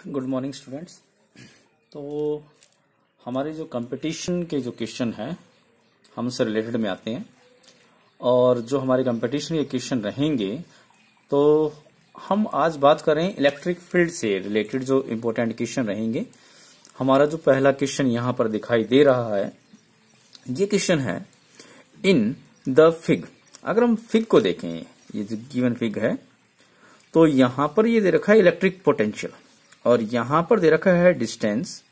Good morning students. तो हमारे जो कंपटीशन के जो क्वेश्चन हैं हमसे रिलेटेड में आते हैं, और जो हमारे कंपटीशन के क्वेश्चन रहेंगे तो हम आज बात करें इलेक्ट्रिक फील्ड से रिलेटेड जो इम्पोर्टेंट क्वेश्चन रहेंगे। हमारा जो पहला क्वेश्चन यहाँ पर दिखाई दे रहा है, ये क्वेश्चन है इन द फिग। अगर हम फिग को देखें, ये जो गिवन फिग है, तो यहां पर ये दे रखा है इलेक्ट्रिक पोटेंशियल और यहां पर दे रखा है डिस्टेंस।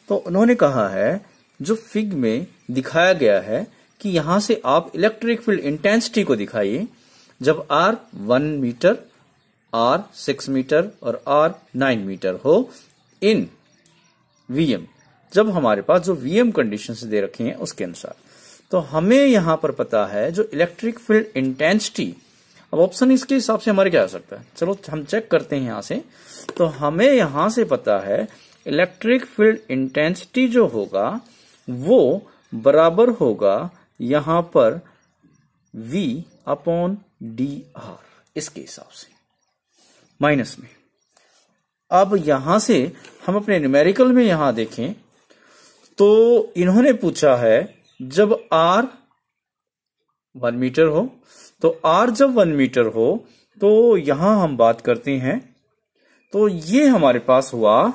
तो उन्होंने कहा है जो फिग में दिखाया गया है कि यहां से आप इलेक्ट्रिक फील्ड इंटेंसिटी को दिखाइए जब R 1 मीटर, R 6 मीटर और R 9 मीटर हो इन VM, जब हमारे पास जो VM कंडीशंस दे रखी हैं उसके अनुसार। तो हमें यहां पर पता है जो इलेक्ट्रिक फील्ड इंटेंसिटी, अब ऑप्शन इसके हिसाब से हमारे क्या आ सकता है, चलो हम चेक करते हैं यहां से। तो हमें यहां से पता है इलेक्ट्रिक फील्ड इंटेंसिटी जो होगा वो बराबर होगा यहां पर V अपॉन dr, इसके हिसाब से माइनस में। अब यहां से हम अपने न्यूमेरिकल में यहां देखें तो इन्होंने पूछा है जब R 1 मीटर हो, तो R जब 1 मीटर हो तो यहां हम बात करते हैं, तो ये हमारे पास हुआ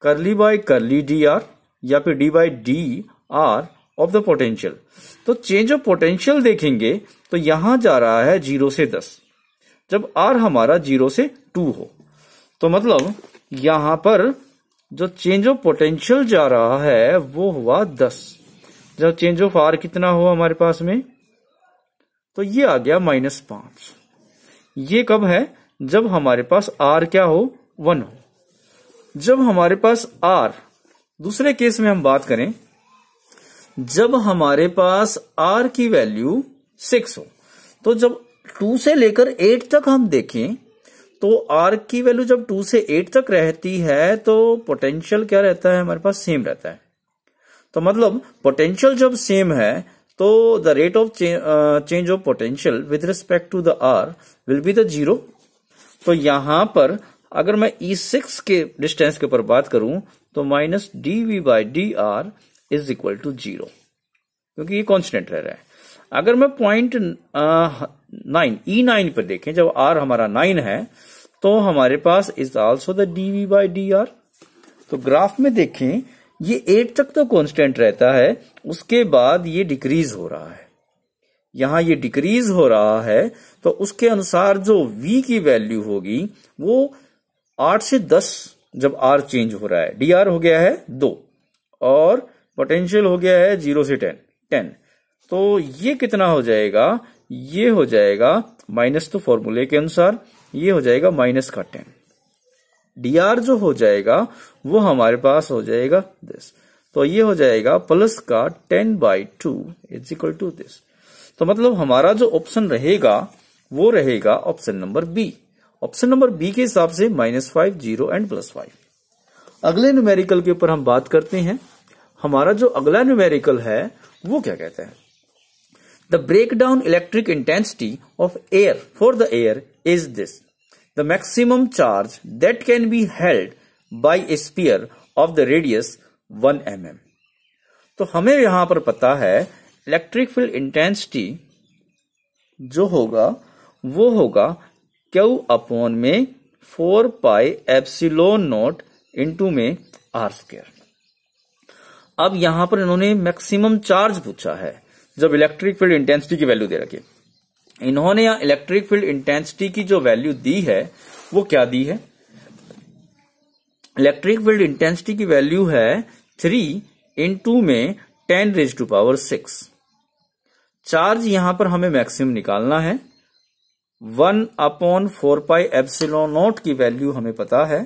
करली बाय करली dr या फिर d by D R of the potential. तो चेंज ऑफ पोटेंशियल देखेंगे तो यहां जा रहा है 0 से 10, जब R हमारा 0 से 2 हो, तो मतलब यहां पर जो चेंज ऑफ पोटेंशियल जा रहा है वो हुआ 10। जब चेंज ऑफ R कितना हुआ हमारे पास में, तो ये आ गया -5। ये कब है, जब हमारे पास R क्या हो, 1 हो। जब हमारे पास R, दूसरे केस में हम बात करें, जब हमारे पास R की वैल्यू 6 हो, तो जब 2 से लेकर 8 तक हम देखें तो R की वैल्यू जब 2 से 8 तक रहती है तो पोटेंशियल क्या रहता है हमारे पास, सेम रहता है। तो मतलब पोटेंशियल जब सेम है तो the rate of change of potential with respect to the R will be the 0। तो यहां पर अगर मैं E6 के डिस्टेंस के ऊपर बात करूं तो minus dV by dr is equal to 0, क्योंकि ये कांस्टेंट रह रहा है। अगर मैं पॉइंट 9 E9 पर देखें, जब R हमारा 9 है तो हमारे पास is also the dV by dr। तो ग्राफ में देखें ये 8 तक तो कांस्टेंट रहता है, उसके बाद ये डिक्रीज हो रहा है, यहां ये डिक्रीज हो रहा है। तो उसके अनुसार जो V की वैल्यू होगी वो 8 से 10, जब R चेंज हो रहा है, dr हो गया है 2 और पोटेंशियल हो गया है 0 से 10। तो ये कितना हो जाएगा, ये हो जाएगा माइनस, तो फॉर्मूले के अनुसार ये हो जाएगा माइनस का 10। dr जो हो जाएगा वो हमारे पास हो जाएगा दिस, तो ये हो जाएगा प्लस का 10/2 इज इक्वल टू दिस। तो मतलब हमारा जो ऑप्शन रहेगा वो रहेगा option number B. Option number B के हिसाब से -5, 0 एंड +5। अगले न्यूमेरिकल के ऊपर हम बात करते हैं। हमारा जो अगला न्यूमेरिकल है वो क्या कहता है, the breakdown electric intensity of air for the air is this, the maximum charge that can be held by a sphere of the radius 1 mm। तो हमें यहां पर पता है इलेक्ट्रिक फील्ड इंटेंसिटी जो होगा वो होगा Q अपॉन में 4 पाई एप्सिलॉन नॉट इंटू में R²। अब यहां पर इन्होंने मैक्सिमम चार्ज पूछा है जब इलेक्ट्रिक फील्ड इंटेंसिटी की वैल्यू दे रखी। इन्होंने यहां इलेक्ट्रिक फील्ड इंटेंसिटी की जो वैल्यू दी है वो क्या दी है, इलेक्ट्रिक फील्ड इंटेंसिटी की वैल्यू है 3 इंटू में 10⁻⁶। चार्ज यहां पर हमें मैक्सिमम निकालना है, 1 अपॉन 4 पाई एप्सिलॉन नॉट की वैल्यू हमें पता है,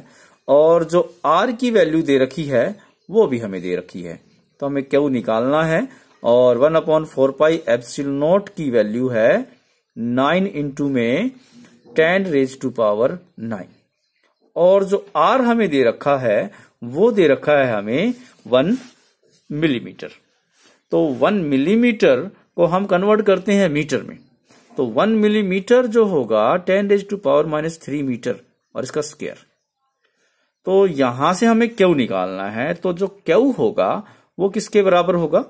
और जो R की वैल्यू दे रखी है वो भी हमें दे रखी है। तो हमें Q निकालना है, और 1 अपॉन 4 पाई एप्सिलॉन नॉट की वैल्यू है 9 इंटू में 10⁻⁹, और जो R हमें दे रखा है वो दे रखा है हमें 1 मिलीमीटर। तो 1 मिलीमीटर को हम कन्वर्ट करते हैं मीटर में, तो 1 मिलीमीटर जो होगा 10⁻³ -3 मीटर और इसका स्क्वायर। तो यहां से हमें क्यू निकालना है, तो जो क्यू होगा वो किसके बराबर होगा?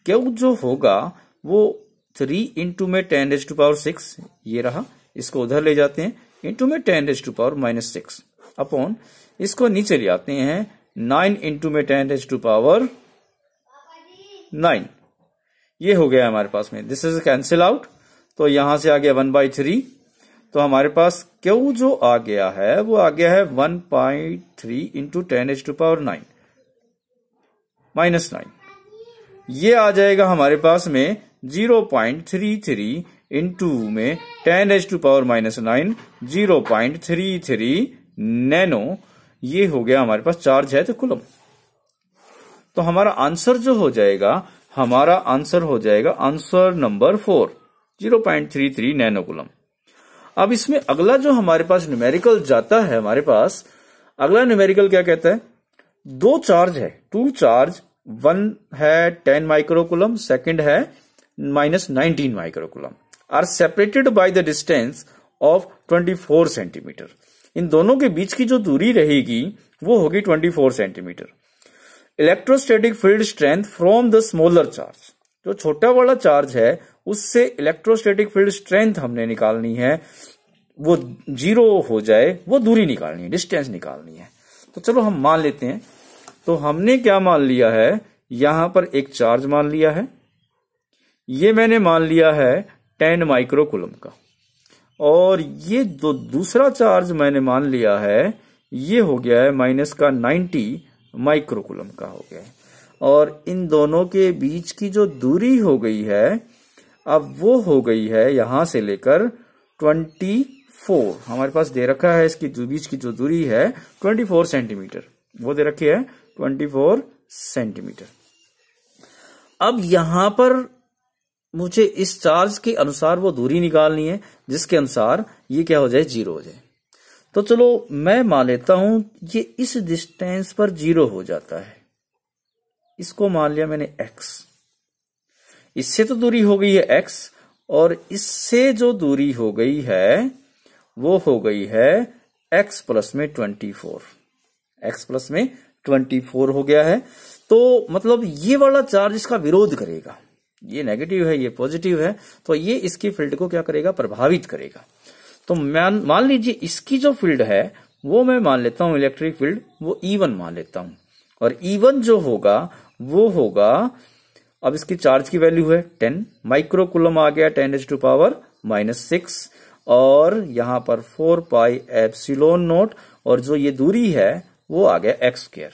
क्यू जो होगा वो 3 इंटू में 10⁻6 ये रहा, इसको उधर ले जाते हैं, इंटू में 10⁻⁻6 अपॉन इसको नीचे ले आते हैं 9 इंटू में 10⁻9। ये हो गया हमारे पास में, दिस इज कैंसिल आउट, तो यहां से आ गया 1/3। तो हमारे पास क्यू जो आ गया है वो आ गया है 1.3 इंटू 10⁻9 -9। ये आ जाएगा हमारे पास में 0.33 इंटू में 10⁻⁻9 0.33 नैनो। ये हो गया हमारे पास चार्ज है तो कुलम। तो हमारा आंसर जो हो जाएगा, हमारा आंसर हो जाएगा आंसर नंबर 4 0.33 नैनो कुलम। अब इसमें अगला जो हमारे पास न्यूमेरिकल जाता है, हमारे पास अगला न्यूमेरिकल क्या कहता है? दो चार्ज है, टू चार्ज, वन है 10 माइक्रोकुलम, सेकंड है -19 microcoulomb, are separated by the distance of 24 centimetre. इन दोनों के बीच की जो दूरी रहेगी वो होगी 24 centimetre. Electrostatic field strength from the smaller charge, जो छोटा वाला चार्ज है उससे इलेक्ट्रोस्टैटिक फील्ड स्ट्रेंथ हमने निकालनी है, वो 0 हो जाए, वो दूरी निकालनी है, डिस्टेंस निकालनी है। तो चलो हम मान लेते हैं। तो हमने क्या मान लिया है, यहां पर एक चार्ज मान लिया है, ये मैंने मान लिया है 10 माइक्रोकुलम का, और ये जो दूसरा चार्ज मैंने मान लिया है ये हो गया है -90 माइक्रोकुलम का हो गया है। और इन दोनों के बीच की जो दूरी हो गई है, अब वो हो गई है यहां से लेकर 24, हमारे पास दे रखा है इसकी बीच की जो दूरी है 24 सेंटीमीटर, वो दे रखी है 24 सेंटीमीटर। अब यहां पर मुझे इस चार्ज के अनुसार वो दूरी निकालनी है जिसके अनुसार ये क्या हो जाए, 0 हो जाए। तो चलो मैं मान लेता हूं ये इस डिस्टेंस पर 0 हो जाता है, इसको मान लिया मैंने x। इससे तो दूरी हो गई है x, और इससे जो दूरी हो गई है वो हो गई है x प्लस में 24, x प्लस में 24 हो गया है। तो मतलब ये वाला चार्ज इसका विरोध करेगा, ये नेगेटिव है ये पॉजिटिव है, तो ये इसकी फील्ड को क्या करेगा, प्रभावित करेगा। तो मान लीजिए इसकी जो फील्ड है वो मैं मान लेता हूं इलेक्ट्रिक फील्ड, वो E1 मान लेता हूं, और E1 जो होगा वो होगा, अब इसकी चार्ज की वैल्यू है 10 माइक्रोकुलम आ गया 10⁻⁻6, और यहां पर 4πε0, और जो ये दूरी है वो आ गया x²।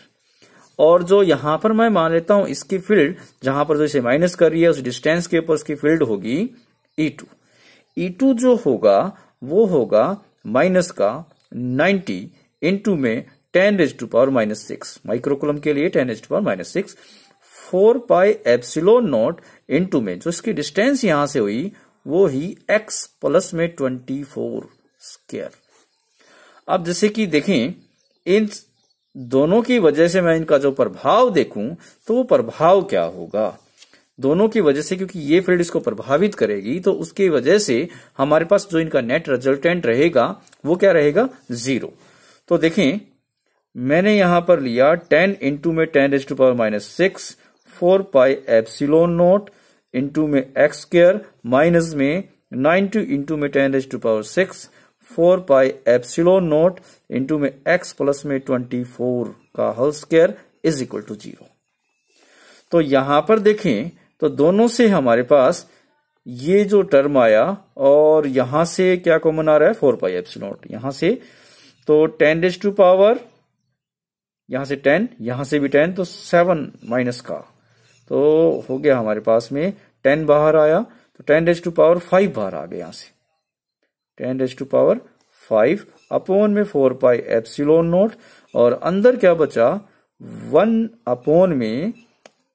और जो यहां पर मैं मान लेता हूं इसकी फील्ड, जहां पर जो इसे माइनस कर रही है उस डिस्टेंस के ऊपर उसकी फील्ड होगी E2। E2 जो होगा वो होगा -90 इंटू में 10⁻⁻6 माइक्रोकुलम के लिए 10⁻⁻6, 4πε0 इंटू में जो इसकी डिस्टेंस यहां से हुई वो ही x प्लस में 24²। अब जैसे कि देखें, इन दोनों की वजह से मैं इनका जो प्रभाव देखूं तो वो प्रभाव क्या होगा, दोनों की वजह से, क्योंकि ये फील्ड इसको प्रभावित करेगी, तो उसकी वजह से हमारे पास जो इनका नेट रिजल्टेंट रहेगा वो क्या रहेगा, 0। तो देखें मैंने यहां पर लिया 10 इंटू में 10⁻⁻6, 4πε0 इंटू में x² माइनस में 90 इंटू में 10⁻6, 4πε0 इंटू में x प्लस में 24 का whole square is equal to 0। तो यहां पर देखें तो दोनों से हमारे पास ये जो टर्म आया, और यहां से क्या कॉमन आ रहा है, 4πε0 यहां से, तो 10⁻, यहां से 10, यहां से भी 10, तो 7 माइनस का, तो हो गया हमारे पास में 10 बाहर आया, तो 10⁻5 बाहर आ गया, यहां से 10⁻5 अपॉन में 4πε0, और अंदर क्या बचा, 1 अपॉन में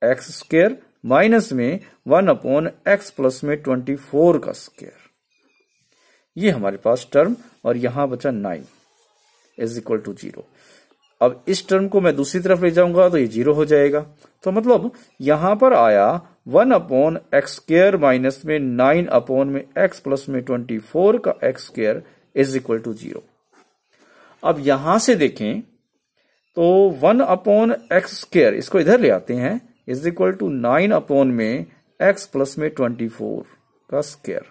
x² माइनस में 1 अपॉन x प्लस में 24 का स्क्वायर, ये हमारे पास टर्म, और यहां बचा 9 इज इक्वल टू 0। अब इस टर्म को मैं दूसरी तरफ ले जाऊंगा तो ये 0 हो जाएगा। तो मतलब यहां पर आया 1 अपॉन x² माइनस में 9 अपॉन में x प्लस में 24 का x² इज इक्वल टू 0। अब यहां से देखें तो 1/x², इसको इधर ले आते हैं, इज इक्वल टू 9 में x प्लस में 24 का स्क्वायर।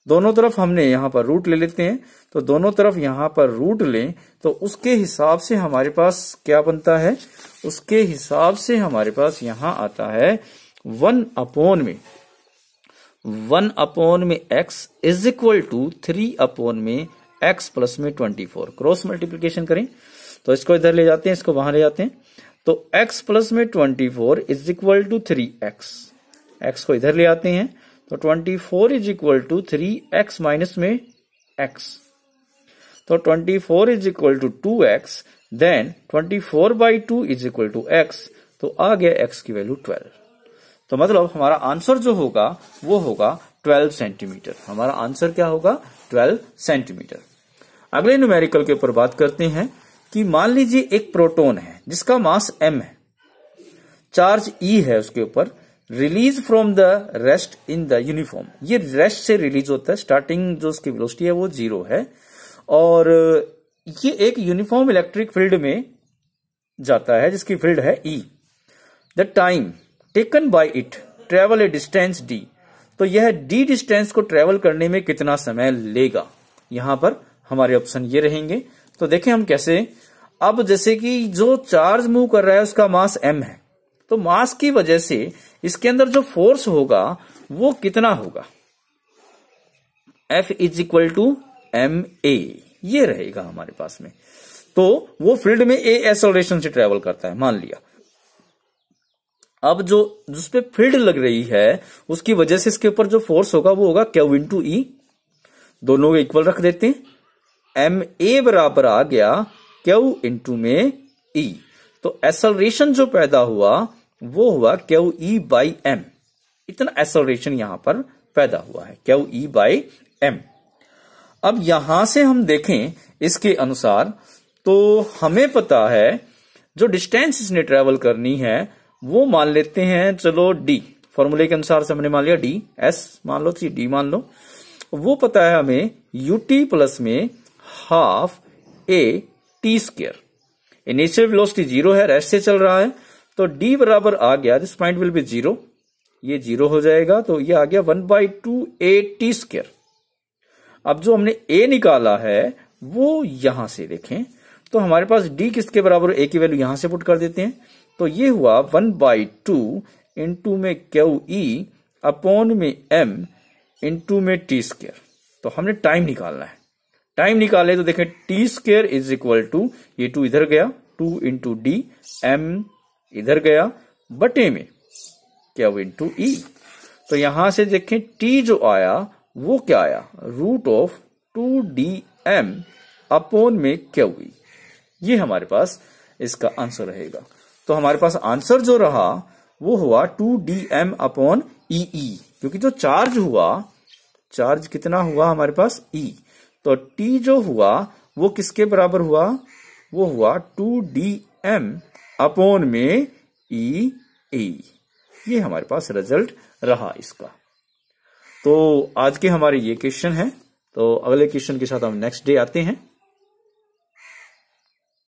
दोनों तरफ हमने यहां पर रूट ले लेते हैं, तो दोनों तरफ यहां पर रूट लें तो उसके हिसाब से हमारे पास क्या बनता है, उसके हिसाब से हमारे पास यहां आता है 1 में x इज इक्वल टू 3 में x प्लस में 24। क्रॉस मल्टीप्लीकेशन करें तो इसको इधर ले जाते हैं, इसको वहां ले जाते हैं, तो x प्लस में 24 is equal to 3x। x को इधर ले आते हैं तो 24 is equal to 3x minus में x, तो 24 is equal to 2x, then 24/2 is equal to x, तो आ गया x की वैल्यू 12। तो मतलब हमारा आंसर जो होगा वो होगा 12 सेंटीमीटर। हमारा आंसर क्या होगा, 12 सेंटीमीटर। अगले न्यूमेरिकल के ऊपर बात करते हैं कि मान लीजिए एक प्रोटॉन है जिसका मास m है, चार्ज E है उसके ऊपर, release from the rest in the uniform. ये रेस्ट से रिलीज होता है, स्टार्टिंग जो उसकी वेलोसिटी है वो 0 है, और ये एक यूनिफॉर्म इलेक्ट्रिक फील्ड में जाता है जिसकी फील्ड है E। The time taken by it travel A distance d, तो यह d डिस्टेंस को ट्रेवल करने में कितना समय लेगा। यहां पर हमारे ऑप्शन ये रहेंगे। तो देखें हम कैसे, अब जैसे कि जो चार्ज मूव कर रहा है उसका मास m है, तो मास की वजह से इसके अंदर जो फोर्स होगा वो कितना होगा, F is equal to ma, ये रहेगा हमारे पास में। तो वो फील्ड में a एक्सेलरेशन से ट्रेवल करता है, मान लिया। अब जो जिस पे फील्ड लग रही है उसकी वजह से इसके ऊपर जो फोर्स होगा वो होगा Q इंटू E, दोनों को इक्वल रख देते हैं, ma बराबर आ गया Q इंटू में E। तो एक्सेलरेशन जो पैदा हुआ वो हुआ QE/m, इतना एक्सेलरेशन यहां पर पैदा हुआ है, QE/m। अब यहां से हम देखें इसके अनुसार, तो हमें पता है जो डिस्टेंस इसने ट्रेवल करनी है वो मान लेते हैं, चलो d, फॉर्मूले के अनुसार से हमने मान लिया d, s मान लो, d मान लो, वो पता है हमें ut प्लस में half a t²। Initial velocity 0 है, रेस्ट से चल रहा है, तो d बराबर आ गया, दिस पॉइंट विल बी 0, ये 0 हो जाएगा, तो ये आ गया 1/2 a t²। अब जो हमने a निकाला है वो यहां से देखें, तो हमारे पास d किसके बराबर, a की वैल्यू यहां से पुट कर देते हैं, तो ये हुआ 1/2 इंटू में QE अपॉन में m इंटू में t²। तो हमने टाइम निकालना है, टाइम निकाले तो देखें t² इज इक्वल टू, ये 2 इधर गया, 2 इंटू d, m इधर गया, बटे में Q इंटू E। तो यहां से देखें t जो आया वो क्या आया, √2dm अपॉन में QE, ये हमारे पास इसका आंसर रहेगा। तो हमारे पास आंसर जो रहा वो हुआ 2dm अपॉन EE, क्योंकि जो चार्ज हुआ, चार्ज कितना हुआ हमारे पास E, तो T जो हुआ वो किसके बराबर हुआ, वो हुआ 2dm अपॉन में EE। ये हमारे पास रिजल्ट रहा इसका। तो आज के हमारे ये क्वेश्चन है, तो अगले क्वेश्चन के साथ हम नेक्स्ट डे आते हैं।